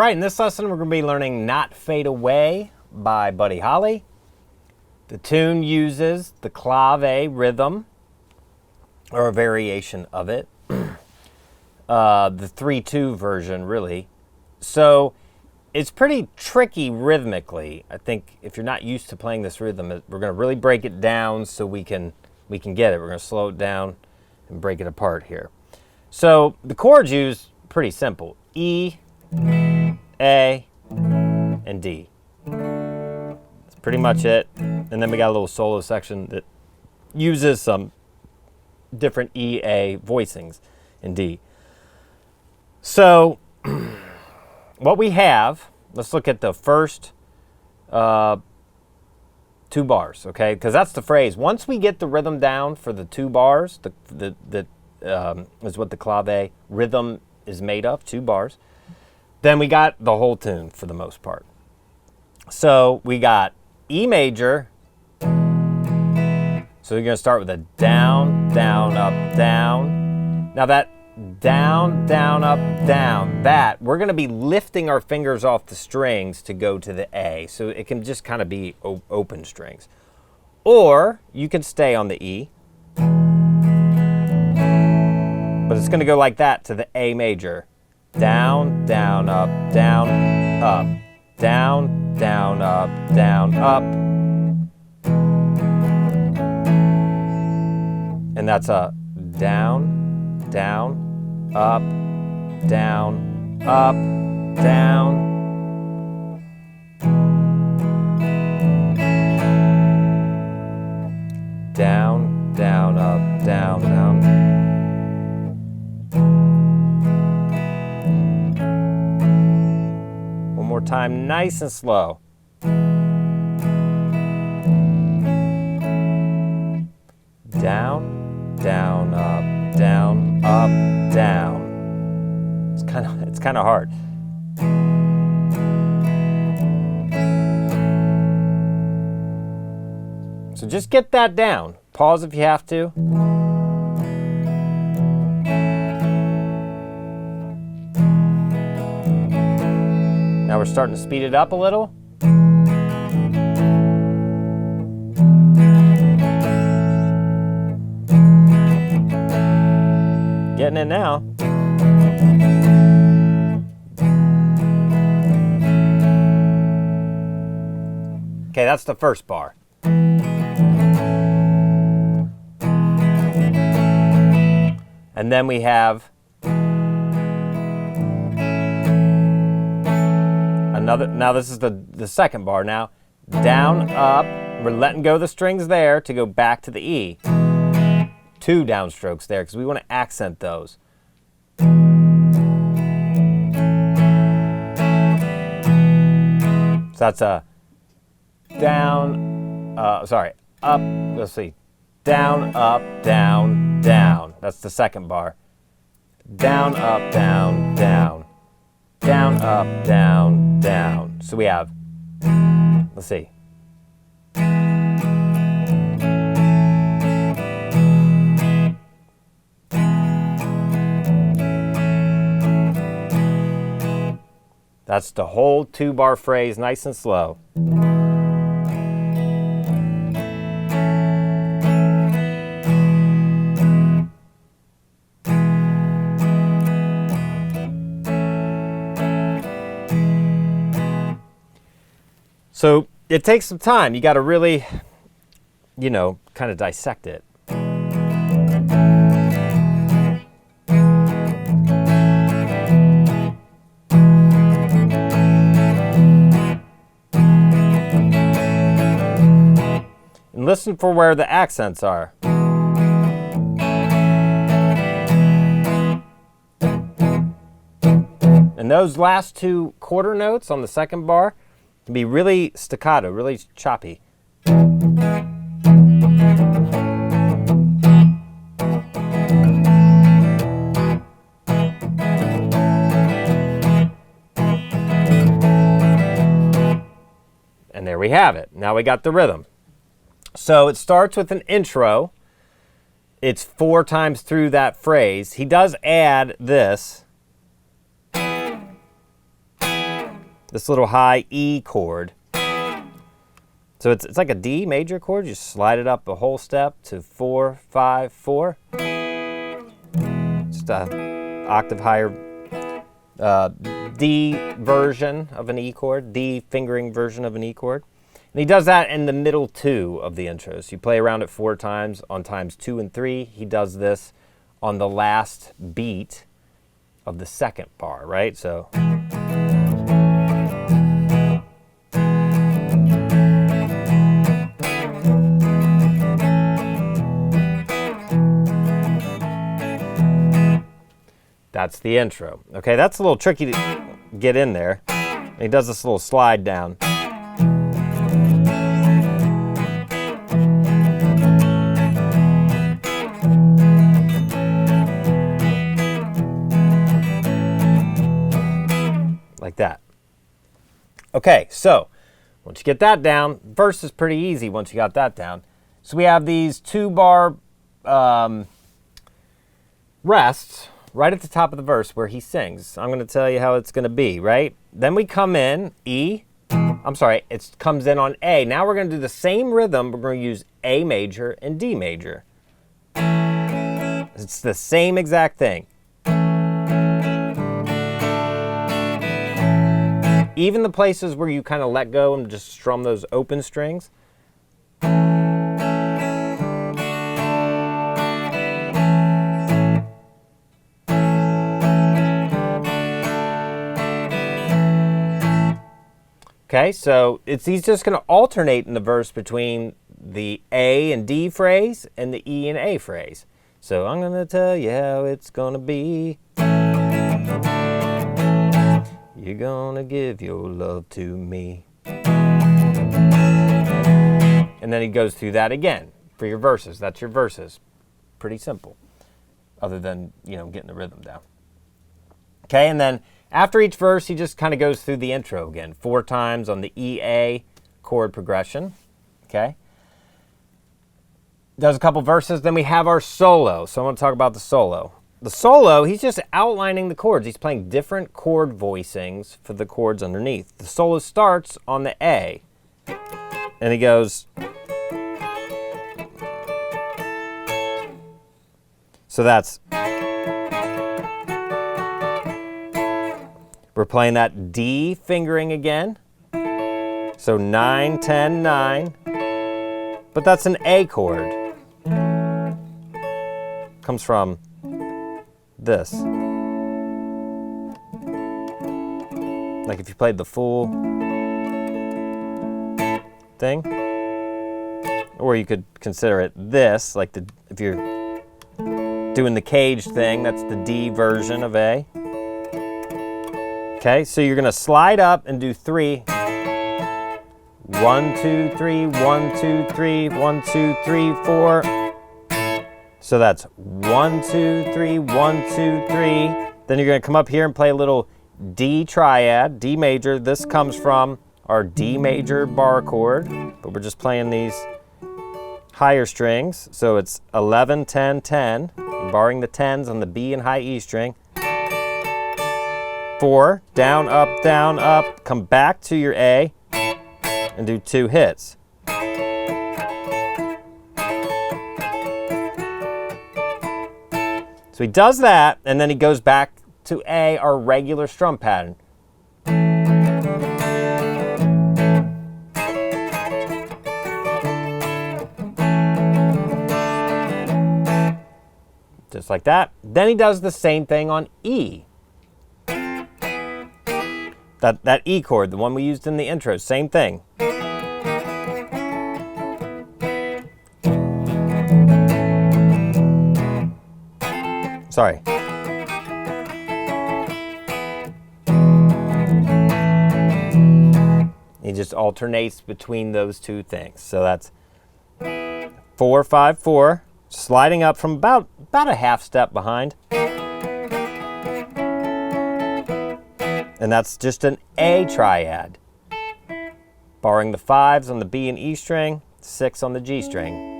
right, in this lesson we're going to be learning Not Fade Away by Buddy Holly. The tune uses the Clave rhythm, or a variation of it. The 3/2 version, really. So it's pretty tricky rhythmically. I think if you're not used to playing this rhythm, we're going to really break it down so we can get it. We're going to slow it down and break it apart here. So the chords used, pretty simple. E, A, and D. That's pretty much it. And then we got a little solo section that uses some different E, A voicings in D. So what we have, let's look at the first 2 bars, okay? Because that's the phrase. Once we get the rhythm down for the 2 bars, is what the clave rhythm is made of, 2 bars, then we got the whole tune for the most part. So we got E major. So you're going to start with a down, down, up, down. Now that down, down, up, down, that, we're going to be lifting our fingers off the strings to go to the A. So it can just kind of be open strings. Or you can stay on the E. But it's going to go like that to the A major. Down, down, up, down, up. Down, down, up, down, up. And that's a down, down, up, down, up, down. Down, down, up, down, down. One more time, nice and slow. Down, down, up, down, up, down. It's kind of hard. So just get that down. Pause if you have to. Now we're starting to speed it up a little. Getting it now. Okay, that's the first bar. And then we have another. Now this is the second bar. Now down, up. We're letting go of the strings there to go back to the E. 2 downstrokes there because we want to accent those. So that's a down, up, let's see. Down, up, down, down. That's the second bar. Down, up, down, down. Down, up, down, down. So we have, let's see. That's the whole 2-bar phrase, nice and slow. So it takes some time. You got to really, kind of dissect it. And listen for where the accents are. And those last 2 quarter notes on the second bar can be really staccato, really choppy. And there we have it. Now we got the rhythm. So it starts with an intro. It's 4 times through that phrase. He does add this. this little high E chord. So it's like a D major chord. You slide it up a whole step to 4, 5, 4. Just a octave higher D version of an E chord, D fingering version of an E chord. And he does that in the middle 2 of the intro. So you play around it 4 times. On times 2 and 3, he does this on the last beat of the second bar, right? So that's the intro. Okay, that's a little tricky to get in there. And he does this little slide down. Like that. Okay, so once you get that down, verse is pretty easy once you got that down. So we have these 2-bar rests right at the top of the verse where he sings. I'm going to tell you how it's going to be, right? Then we come in it comes in on A. Now we're going to do the same rhythm. We're going to use A major and D major. It's the same exact thing. Even the places where you kind of let go and just strum those open strings. Okay, so he's just going to alternate in the verse between the A and D phrase and the E and A phrase. So I'm going to tell you how it's going to be. You're going to give your love to me. And then he goes through that again for your verses. That's your verses. Pretty simple, other than, getting the rhythm down. Okay, and then after each verse, he just kind of goes through the intro again, 4 times on the E-A chord progression, okay? Does a couple verses, then we have our solo. So I want to talk about the solo. The solo, he's just outlining the chords. He's playing different chord voicings for the chords underneath. The solo starts on the A, and he goes... So that's... We're playing that D fingering again. So 9, 10, 9. But that's an A chord. Comes from this. Like if you played the full thing. Or you could consider it this, like if you're doing the cage thing, that's the D version of A. Okay, so you're going to slide up and do 3. 1, 2, 3, 1, 2, 3, 1, 2, 3, 4. So that's 1, 2, 3, 1, 2, 3. Then you're going to come up here and play a little D triad, D major. This comes from our D major bar chord, but we're just playing these higher strings. So it's 11, 10, 10. You're barring the 10s on the B and high E string. 4, down, up, come back to your A and do 2 hits. So he does that, and then he goes back to A, our regular strum pattern. Just like that. Then he does the same thing on E. That E chord, the one we used in the intro, same thing. Sorry. He just alternates between those two things. So that's 4, 5, 4, sliding up from about a half step behind. And that's just an A triad, barring the 5s on the B and E string, 6 on the G string.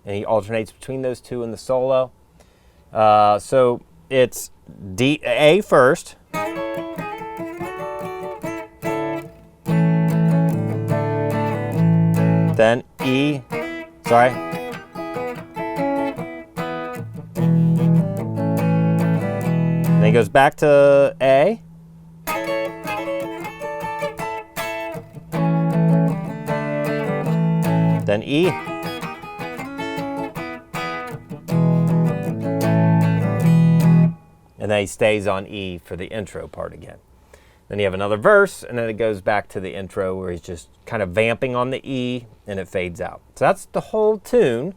and he alternates between those two in the solo. So it's A first, then E, sorry, then he goes back to A, then E, and then he stays on E for the intro part again. Then you have another verse, and then it goes back to the intro where he's just kind of vamping on the E, and it fades out. So that's the whole tune.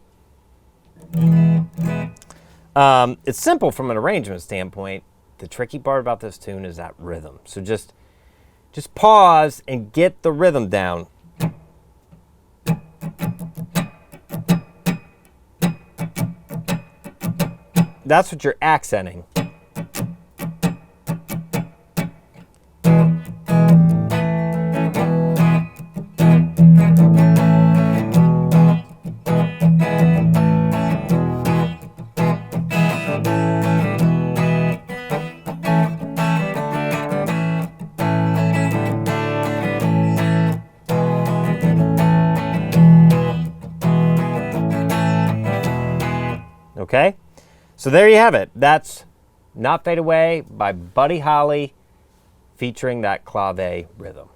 It's simple from an arrangement standpoint. The tricky part about this tune is that rhythm. So just pause and get the rhythm down. That's what you're accenting. Okay, so there you have it. That's Not Fade Away by Buddy Holly featuring that clave rhythm.